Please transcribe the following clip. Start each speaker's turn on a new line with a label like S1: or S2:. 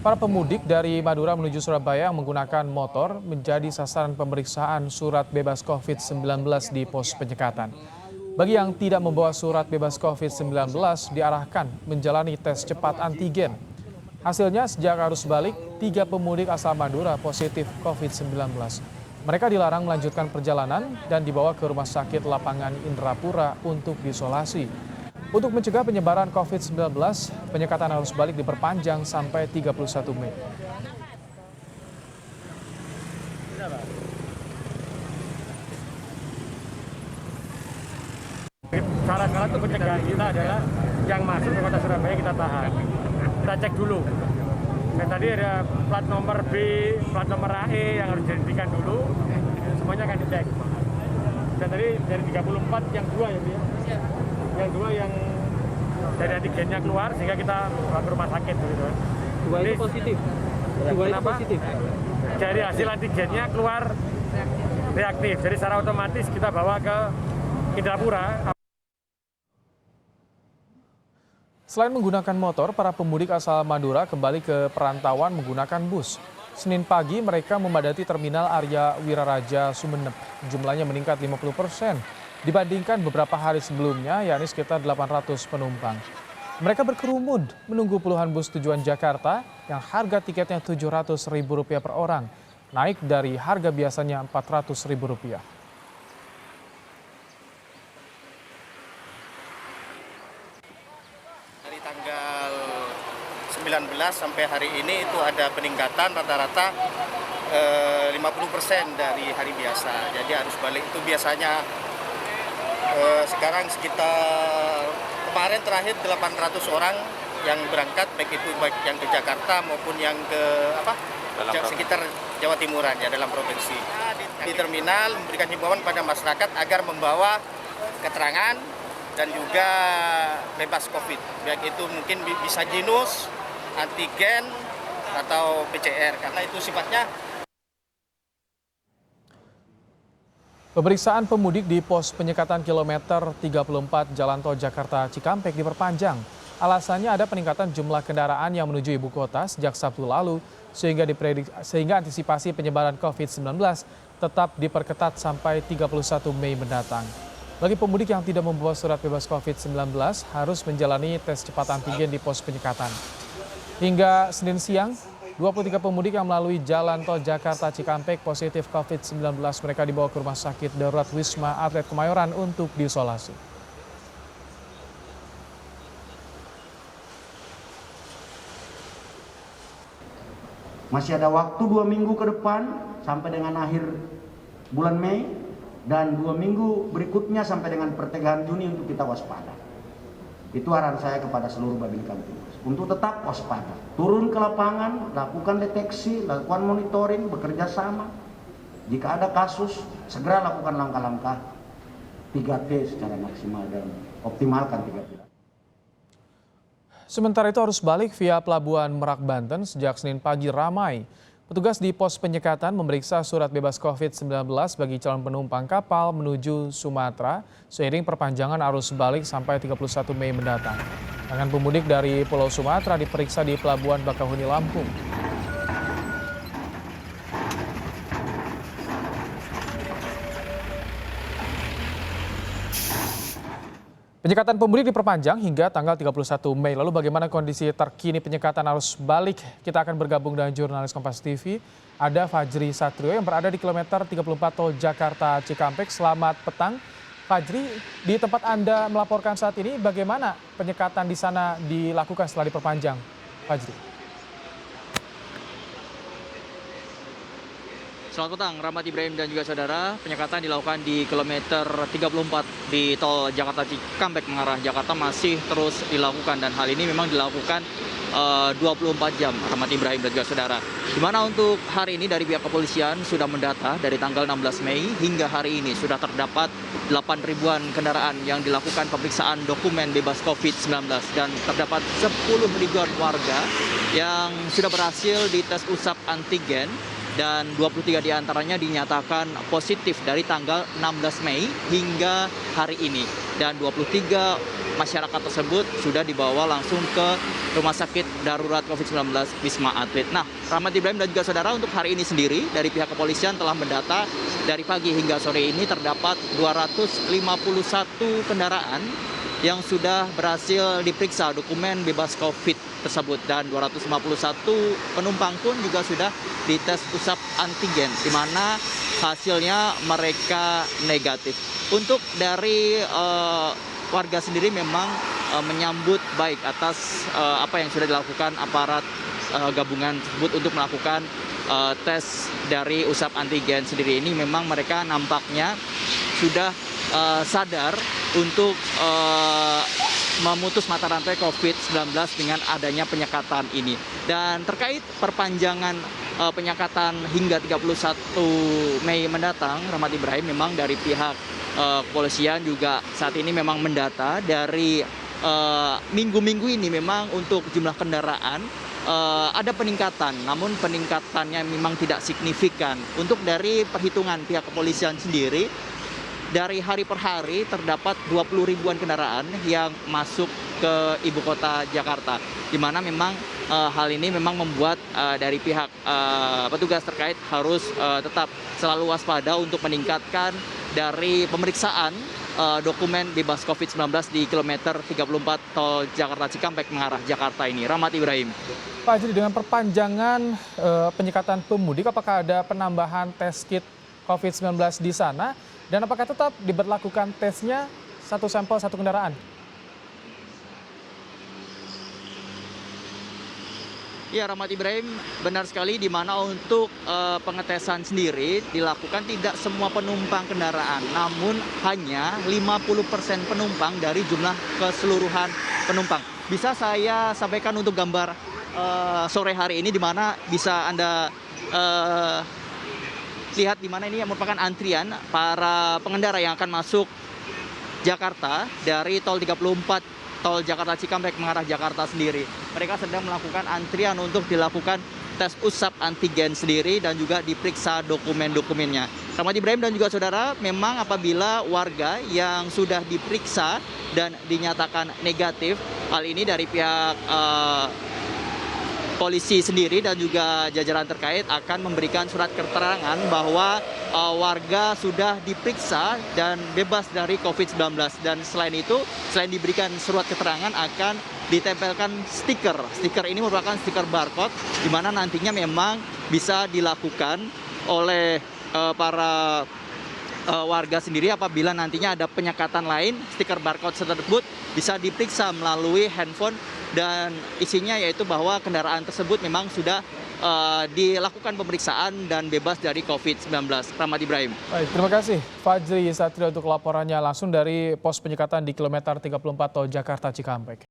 S1: Para pemudik dari Madura menuju Surabaya yang menggunakan motor menjadi sasaran pemeriksaan surat bebas COVID-19 di pos penyekatan. Bagi yang tidak membawa surat bebas COVID-19 diarahkan menjalani tes cepat antigen. Hasilnya sejak arus balik, 3 pemudik asal Madura positif COVID-19. Mereka dilarang melanjutkan perjalanan dan dibawa ke rumah sakit lapangan Indrapura untuk diisolasi. Untuk mencegah penyebaran COVID-19, penyekatan arus balik diperpanjang sampai 31 Mei.
S2: Cara-cara untuk pencegahan kita adalah yang masuk ke kota Surabaya kita tahan. Kita cek dulu. Dan tadi ada plat nomor B, plat nomor AE yang harus dihentikan dulu. Semuanya akan dicek. Dan tadi dari 34 yang 2 ya, Bu ya? Yang 2 yang dari antigennya keluar sehingga kita bawa ke rumah sakit gitu.
S3: 2 itu positif. 2 itu positif.
S2: Dari hasil antigennya keluar reaktif. Jadi secara otomatis kita bawa ke Indrapura.
S1: Selain menggunakan motor, para pemudik asal Madura kembali ke perantauan menggunakan bus. Senin pagi mereka memadati terminal Arya Wiraraja Sumeneb. Jumlahnya meningkat 50% dibandingkan beberapa hari sebelumnya, yakni sekitar 800 penumpang. Mereka berkerumun menunggu puluhan bus tujuan Jakarta yang harga tiketnya Rp700.000 per orang, naik dari harga biasanya Rp400.000.
S4: Dari tanggal 19 sampai hari ini itu ada peningkatan rata-rata 50% dari hari biasa. Jadi arus balik itu biasanya sekarang sekitar kemarin terakhir 800 orang yang berangkat, baik yang ke Jakarta maupun yang ke sekitar Jawa Timuran ya, dalam provinsi. Di terminal memberikan himbauan pada masyarakat agar membawa keterangan dan juga bebas COVID. Baik itu mungkin bisa jinus, antigen atau PCR karena itu sifatnya.
S1: Pemeriksaan pemudik di pos penyekatan kilometer 34 Jalan Tol Jakarta Cikampek diperpanjang. Alasannya ada peningkatan jumlah kendaraan yang menuju ibu kota sejak Sabtu lalu sehingga antisipasi penyebaran COVID-19 tetap diperketat sampai 31 Mei mendatang. Bagi pemudik yang tidak membawa surat bebas COVID-19 harus menjalani tes cepat antigen di pos penyekatan. Hingga Senin siang, 23 pemudik yang melalui Jalan Tol Jakarta Cikampek positif COVID-19. Mereka dibawa ke Rumah Sakit Darurat Wisma Atlet Kemayoran untuk diisolasi.
S5: Masih ada waktu 2 minggu ke depan sampai dengan akhir bulan Mei dan 2 minggu berikutnya sampai dengan pertengahan Juni untuk kita waspada. Itu arahan saya kepada seluruh Babin Kamtibmas untuk tetap waspada. Turun ke lapangan, lakukan deteksi, lakukan monitoring, bekerja sama. Jika ada kasus, segera lakukan langkah-langkah 3T secara maksimal dan optimalkan 3T.
S1: Sementara itu arus balik via Pelabuhan Merak, Banten sejak Senin pagi ramai. Petugas di pos penyekatan memeriksa surat bebas COVID-19 bagi calon penumpang kapal menuju Sumatera seiring perpanjangan arus balik sampai 31 Mei mendatang. Tangan pemudik dari Pulau Sumatera diperiksa di Pelabuhan Bakauheni, Lampung. Penyekatan pemudik diperpanjang hingga tanggal 31 Mei. Lalu bagaimana kondisi terkini penyekatan arus balik? Kita akan bergabung dengan jurnalis Kompas TV. Ada Fajri Satrio yang berada di kilometer 34 Tol Jakarta Cikampek. Selamat petang. Fajri, di tempat Anda melaporkan saat ini, bagaimana penyekatan di sana dilakukan setelah diperpanjang? Fajri.
S3: Selamat petang, Rahmat Ibrahim dan juga saudara. Penyekatan dilakukan di kilometer 34 di Tol Jakarta Cikampek mengarah Jakarta masih terus dilakukan. Dan hal ini memang dilakukan 24 jam, Rahmat Ibrahim dan juga saudara. Di mana untuk hari ini dari pihak kepolisian sudah mendata dari tanggal 16 Mei hingga hari ini sudah terdapat 8 ribuan kendaraan yang dilakukan pemeriksaan dokumen bebas COVID-19. Dan terdapat 10 ribuan warga yang sudah berhasil dites usap antigen. Dan 23 diantaranya dinyatakan positif dari tanggal 16 Mei hingga hari ini. Dan 23 masyarakat tersebut sudah dibawa langsung ke Rumah Sakit Darurat COVID-19 Wisma Atlet. Nah, Rahmat Ibrahim dan juga saudara, untuk hari ini sendiri dari pihak kepolisian telah mendata dari pagi hingga sore ini terdapat 251 kendaraan yang sudah berhasil diperiksa dokumen bebas COVID tersebut, dan 251 penumpang pun juga sudah dites usap antigen, di mana hasilnya mereka negatif. Untuk dari warga sendiri memang menyambut baik atas apa yang sudah dilakukan aparat gabungan tersebut untuk melakukan tes dari usap antigen sendiri ini. Memang mereka nampaknya sudah sadar untuk memutus mata rantai COVID-19 dengan adanya penyekatan ini. Dan terkait perpanjangan penyekatan hingga 31 Mei mendatang, Rahmat Ibrahim, memang dari pihak kepolisian juga saat ini memang mendata dari minggu-minggu ini memang untuk jumlah kendaraan ada peningkatan, namun peningkatannya memang tidak signifikan. Untuk dari perhitungan pihak kepolisian sendiri, dari hari per hari terdapat 20 ribuan kendaraan yang masuk ke ibu kota Jakarta, di mana memang hal ini memang membuat dari pihak petugas terkait harus tetap selalu waspada untuk meningkatkan dari pemeriksaan dokumen bebas COVID-19 di kilometer 34 tol Jakarta Cikampek mengarah Jakarta ini. Rahmat Ibrahim.
S1: Pak, jadi dengan perpanjangan penyekatan pemudik, apakah ada penambahan tes kit COVID-19 di sana? Dan apakah tetap diberlakukan tesnya satu sampel satu kendaraan?
S3: Ya, Rahmat Ibrahim, benar sekali, di mana untuk pengetesan sendiri dilakukan tidak semua penumpang kendaraan, namun hanya 50% penumpang dari jumlah keseluruhan penumpang. Bisa saya sampaikan untuk gambar sore hari ini, di mana bisa Anda lihat, di mana ini merupakan antrian para pengendara yang akan masuk Jakarta dari tol 34 tol Jakarta Cikampek mengarah Jakarta sendiri. Mereka sedang melakukan antrian untuk dilakukan tes usap antigen sendiri dan juga diperiksa dokumen-dokumennya. Rahmat Ibrahim dan juga saudara, memang apabila warga yang sudah diperiksa dan dinyatakan negatif, hal ini dari pihak polisi sendiri dan juga jajaran terkait akan memberikan surat keterangan bahwa warga sudah diperiksa dan bebas dari COVID-19. Dan selain itu, selain diberikan surat keterangan, akan ditempelkan stiker. Stiker ini merupakan stiker barcode, di mana nantinya memang bisa dilakukan oleh para warga sendiri apabila nantinya ada penyekatan lain. Stiker barcode tersebut bisa diperiksa melalui handphone, dan isinya yaitu bahwa kendaraan tersebut memang sudah dilakukan pemeriksaan dan bebas dari COVID-19. Rahmat Ibrahim.
S1: Baik, terima kasih Fajri Satrio untuk laporannya langsung dari pos penyekatan di kilometer 34 tol Jakarta Cikampek.